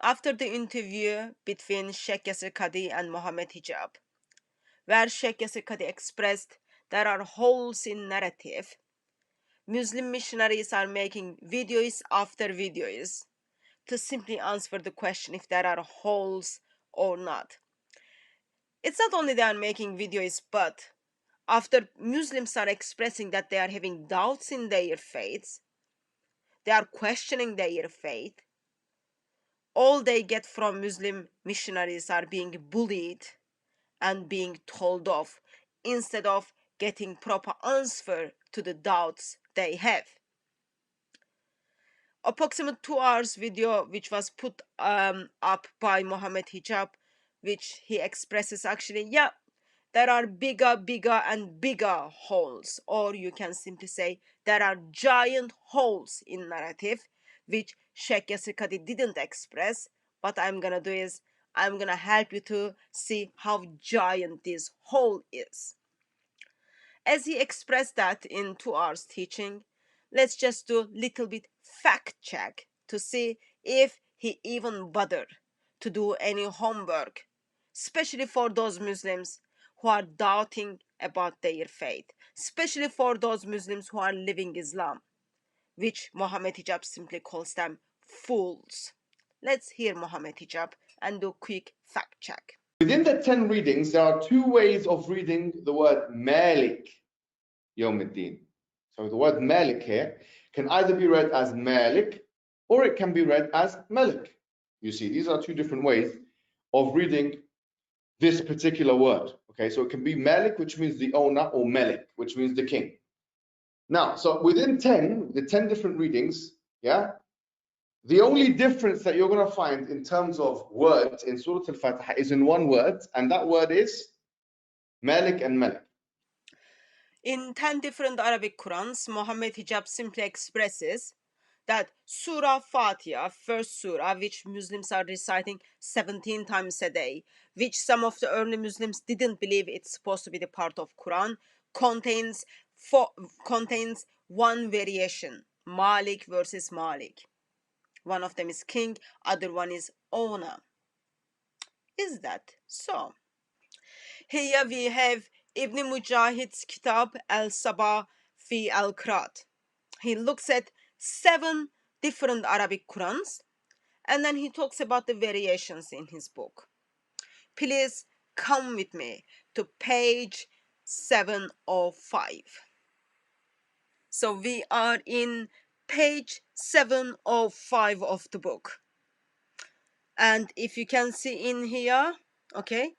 after the interview between Sheikh Yasir Qadhi and Mohammed Hijab, where Sheikh Yasir Qadhi expressed there are holes in narrative, Muslim missionaries are making videos after videos to simply answer the question if there are holes or not. It's not only they are making videos, but after Muslims are expressing that they are having doubts in their faiths, they are questioning their faith, all they get from Muslim missionaries are being bullied and being told off instead of getting proper answer to the doubts they have. Approximate 2 hours video which was put up by Mohammed Hijab, which he expresses actually, yeah, there are bigger and bigger holes, or you can simply say there are giant holes in narrative which Sheikh Yasir Qadhi didn't express. What I'm gonna do is I'm gonna help you to see how giant this hole is. As he expressed that in 2 hours teaching, let's just do a little bit fact check to see if he even bothered to do any homework, especially for those Muslims who are doubting about their faith, especially for those Muslims who are living Islam, which Mohammed Hijab simply calls them fools. Let's hear Mohammed Hijab and do a quick fact check. Within the 10 readings, there are 2 ways of reading the word Malik Yawmuddin. So the word Malik here can either be read as Malik or it can be read as Malik. You see, these are 2 different ways of reading this particular word. Okay, so it can be Malik, which means the owner, or Malik, which means the king. Now, so within the 10 different readings, yeah, the only difference that you're going to find in terms of words in Surah Al-Fatiha is in one word, and that word is Malik and Malik. In 10 different Arabic Qurans, Mohammed Hijab simply expresses that Surah Fatiha, first surah, which Muslims are reciting 17 times a day, which some of the early Muslims didn't believe it's supposed to be the part of Quran, contains one variation, Malik versus Malik. One of them is king, other one is owner. Is that so? Here we have Ibn Mujahid's Kitab al-Sabah fi al-Qiraat. He looks at 7 different Arabic Qurans and then he talks about the variations in his book. Please come with me to page 705. So we are in page 705 of the book. And if you can see in here, okay,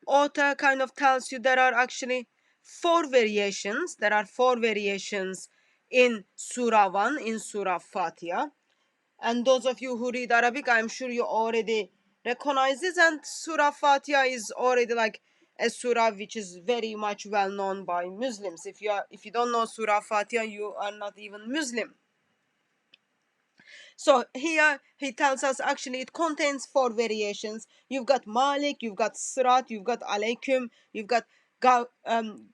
author kind of tells you there are actually 4 variations. There are 4 variations in Surah 1, in Surah Fatiha. And those of you who read Arabic, I'm sure you already recognize this. And Surah Fatiha is already like a surah which is very much well known by Muslims. If you don't know Surah Fatiha, you are not even Muslim. So here he tells us actually it contains 4 variations. You've got Malik, you've got Sirat, you've got Alaykum, you've got Gairu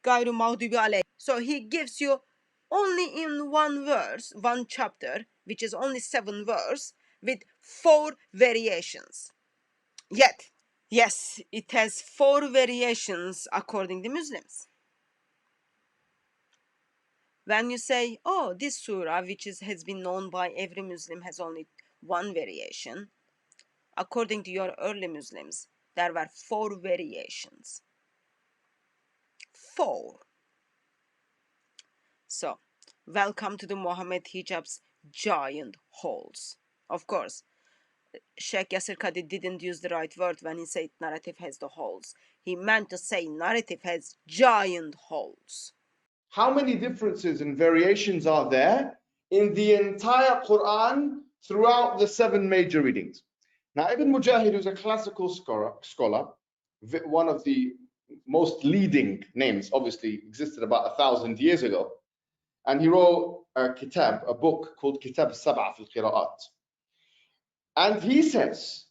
Maghdubi Alayh. So he gives you only in one verse, one chapter, which is only 7 verses, with 4 variations. Yet, yes, it has 4 variations according to Muslims. When you say, oh, this surah, which has been known by every Muslim, has only 1 variation, according to your early Muslims, there were 4 variations. 4. So, welcome to the Mohammed Hijab's giant holes. Of course, Sheikh Yasir Qadhi didn't use the right word when he said narrative has the holes. He meant to say narrative has giant holes. How many differences and variations are there in the entire Quran throughout the 7 major readings? Now, Ibn Mujahid, who's a classical scholar, one of the most leading names, obviously existed about 1,000 years ago, and he wrote a book called Kitab Sab'a fil Qira'at. And he says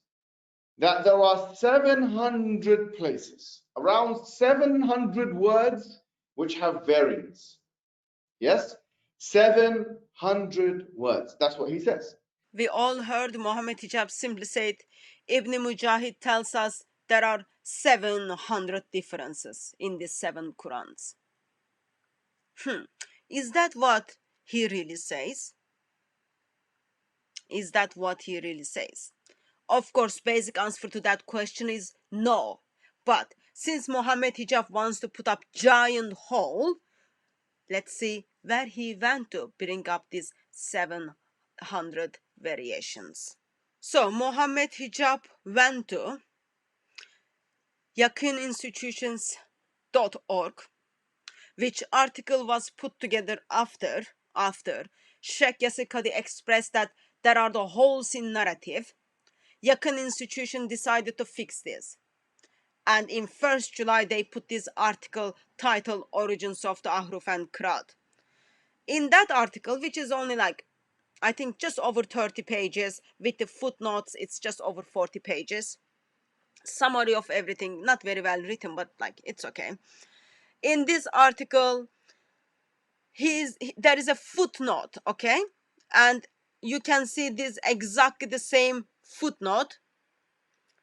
that there are 700 places, around 700 words which have variants. Yes, 700 words. That's what he says. We all heard Mohammed Hijab simply said, Ibn Mujahid tells us there are 700 differences in the 7 Qurans. Is that what he really says? Is that what he really says? Of course, basic answer to that question is no. But since Mohammed Hijab wants to put up giant hole, let's see where he went to bring up these 700 variations. So Mohammed Hijab went to yaqininstitutions.org, which article was put together after Sheikh Yasir Qadhi expressed that there are the holes in narrative. Yaqin institution decided to fix this. And in 1st July, they put this article titled Origins of the Ahruf and Qiraat. In that article, which is only like, I think just over 30 pages, with the footnotes, it's just over 40 pages. Summary of everything, not very well written, but like, it's okay. In this article, there is a footnote, okay? And you can see this exactly the same footnote.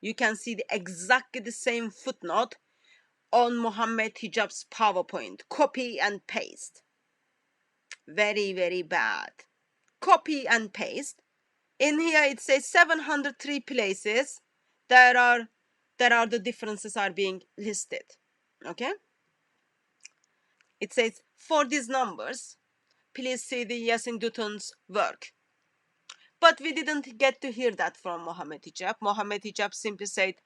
You can see exactly the same footnote on Mohammed Hijab's PowerPoint. Copy and paste. Very, very bad. Copy and paste. In here it says 703 places there are the differences are being listed. Okay? It says for these numbers, please see the Yasin Dutun's work. But we didn't get to hear that from Mohammed Hijab. Mohammed Hijab simply said,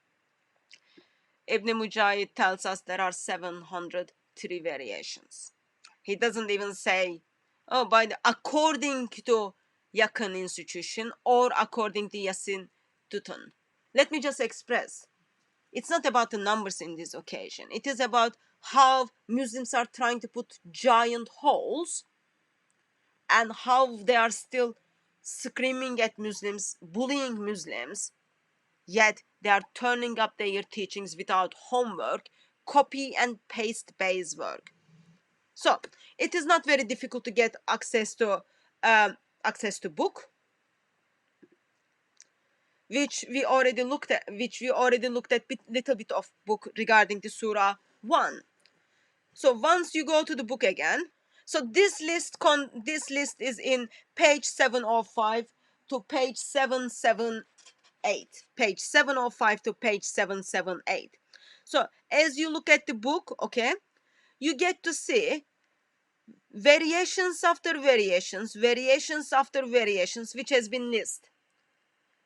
Ibn Mujahid tells us there are 703 variations. He doesn't even say, oh, according to Yaqin institution or according to Yasin Dutun. Let me just express. It's not about the numbers in this occasion. It is about how Muslims are trying to put giant holes and how they are still screaming at Muslims, bullying Muslims, yet they are turning up their teachings without homework, copy and paste based work. So it is not very difficult to get access to book, which we already looked at. Little bit of book regarding the Surah 1. So once you go to the book again, so this list is in page 705 to page 778. Page 705 to page 778. So as you look at the book, okay, you get to see variations after variations, which has been listed.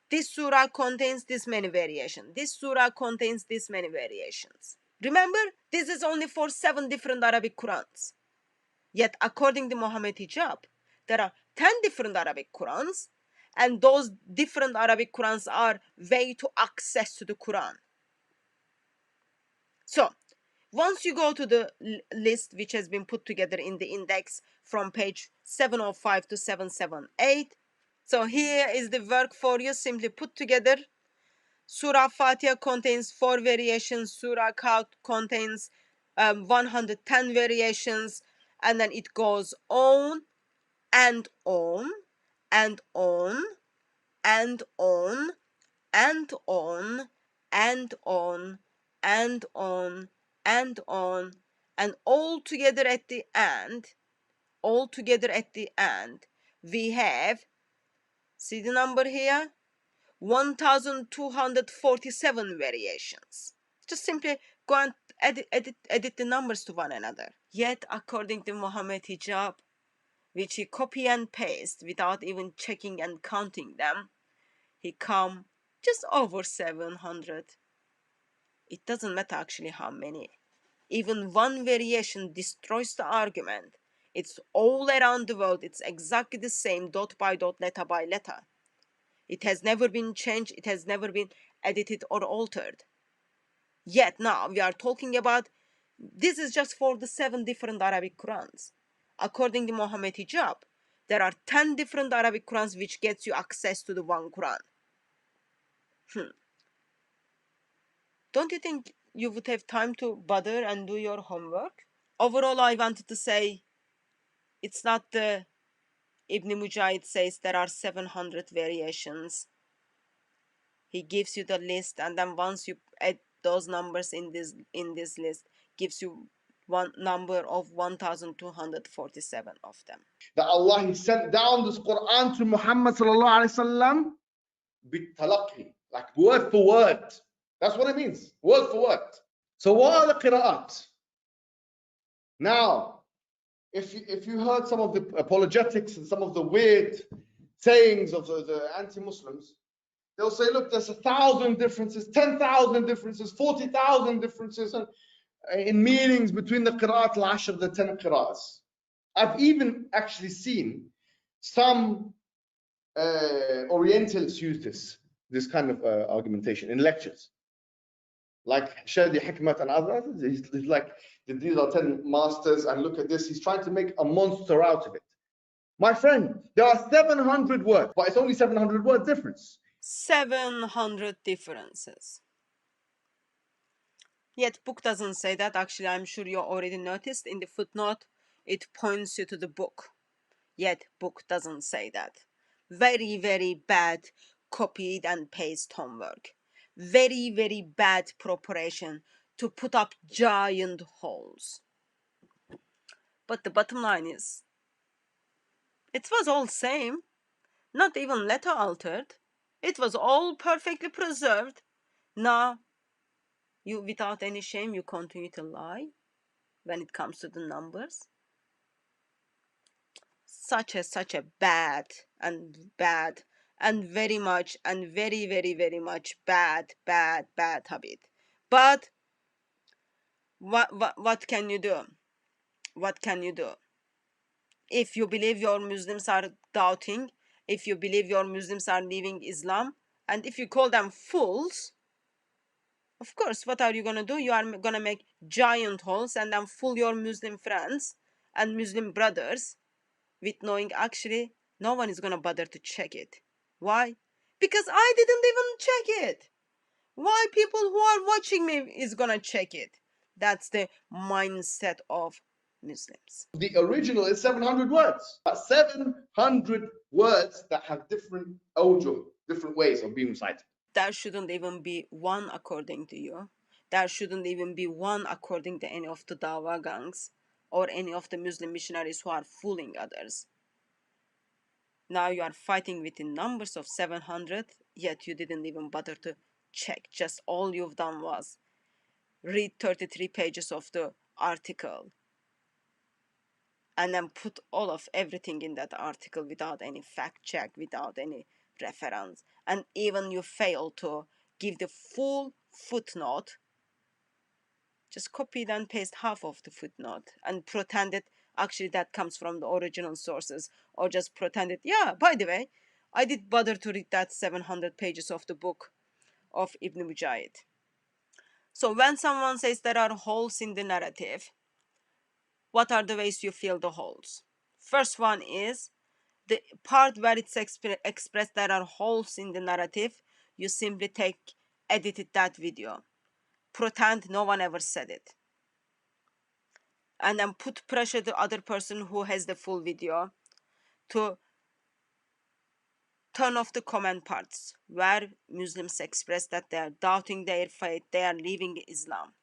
This surah contains this many variations. This surah contains this many variations. Remember, this is only for 7 different Arabic Qurans. Yet, according to Mohammed Hijab, there are 10 different Arabic Qurans, and those different Arabic Qurans are way to access to the Quran. So, once you go to the list which has been put together in the index from page 705 to 778, so here is the work for you, simply put together. Surah Fatiha contains 4 variations, Surah Kahf contains 110 variations, and then it goes on and on and on and on and on and on and on and on, and all together at the end, we have, see the number here, 1247 variations. Just simply go and edit the numbers to one another. Yet, according to Mohammed Hijab, which he copy and paste without even checking and counting them, he come just over 700. It doesn't matter actually how many. Even one variation destroys the argument. It's all around the world. It's exactly the same, dot by dot, letter by letter. It has never been changed. It has never been edited or altered. Yet now we are talking about, this is just for the 7 different Arabic Qurans. According to Mohammed Hijab, there are 10 different Arabic Qurans which gets you access to the one Quran. Don't you think you would have time to bother and do your homework? Overall, I wanted to say it's not the Ibn Mujahid says there are 700 variations. He gives you the list, and then once you add those numbers in this list, gives you one number of 1247 of them. That Allah He sent down this Quran to Muhammad sallallahu alaihi wasallam bitalaqi, like word for word. That's what it means, word for word. So what are the qira'at? Now, if you heard some of the apologetics and some of the weird sayings of the anti-Muslims, they'll say, look, there's 1,000 differences, 10,000 differences, 40,000 differences in meanings between the qira'at al-ashr, the 10 qira'ats. I've even actually seen some Orientals use this kind of argumentation in lectures. Like Shadi Hikmat and others, he's like, these are 10 masters, and look at this, he's trying to make a monster out of it. My friend, there are 700 words, but it's only 700 word difference. 700 differences. Yet book doesn't say that. Actually, I'm sure you already noticed in the footnote, it points you to the book. Yet book doesn't say that. Very, very bad copied and paste homework. Very, very bad preparation to put up giant holes. But the bottom line is, it was all same. Not even letter altered. It was all perfectly preserved. Now, you, without any shame, you continue to lie when it comes to the numbers. Such a bad and very much and very, very, very much bad habit. But what can you do? What can you do? If you believe your Muslims are doubting, if you believe your Muslims are leaving Islam, and if you call them fools, of course, what are you gonna do? You are gonna make giant holes and then fool your Muslim friends and Muslim brothers with knowing actually no one is gonna bother to check it. Why? Because I didn't even check it. Why people who are watching me is gonna check it? That's the mindset of Muslims. The original is 700 words, but 700 words that have different awjuh, different ways of being recited. There shouldn't even be one according to you. There shouldn't even be one according to any of the Dawa gangs or any of the Muslim missionaries who are fooling others. Now you are fighting within numbers of 700, yet you didn't even bother to check. Just all you've done was read 33 pages of the article and then put all of everything in that article without any fact check, without any reference. And even you fail to give the full footnote, just copied and paste half of the footnote and pretend it actually that comes from the original sources, or just pretend it, yeah, by the way, I did bother to read that 700 pages of the book of Ibn Mujahid. So when someone says there are holes in the narrative, what are the ways you fill the holes? First one is the part where it's expressed there are holes in the narrative, you simply edited that video. Pretend no one ever said it. And then put pressure to the other person who has the full video to turn off the comment parts where Muslims express that they are doubting their faith, they are leaving Islam.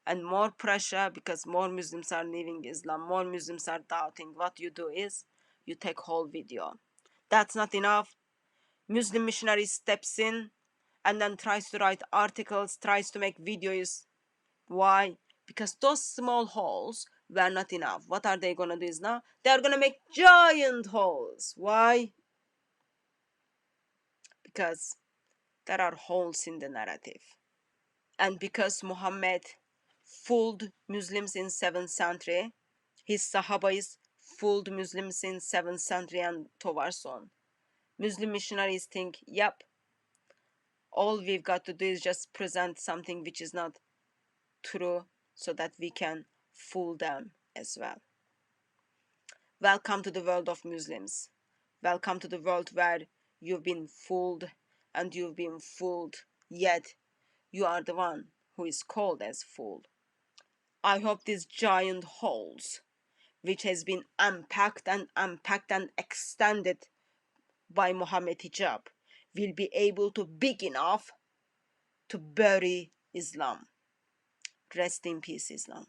And more pressure because more Muslims are leaving Islam, more Muslims are doubting. What you do is you take whole video. That's not enough. Muslim missionary steps in and then tries to write articles, tries to make videos. Why? Because those small holes were not enough. What are they going to do is now? They are going to make giant holes. Why? Because there are holes in the narrative. And because Muhammad fooled Muslims in 7th century, his Sahabas fooled Muslims in 7th century and towards on. Muslim missionaries think, yep, all we've got to do is just present something which is not true so that we can fool them as well. Welcome to the world of Muslims. Welcome to the world where you've been fooled and you've been fooled, yet you are the one who is called as fool. I hope these giant holes which has been unpacked and extended by Mohammed Hijab, will be able to big enough to bury Islam. Rest in peace, Islam.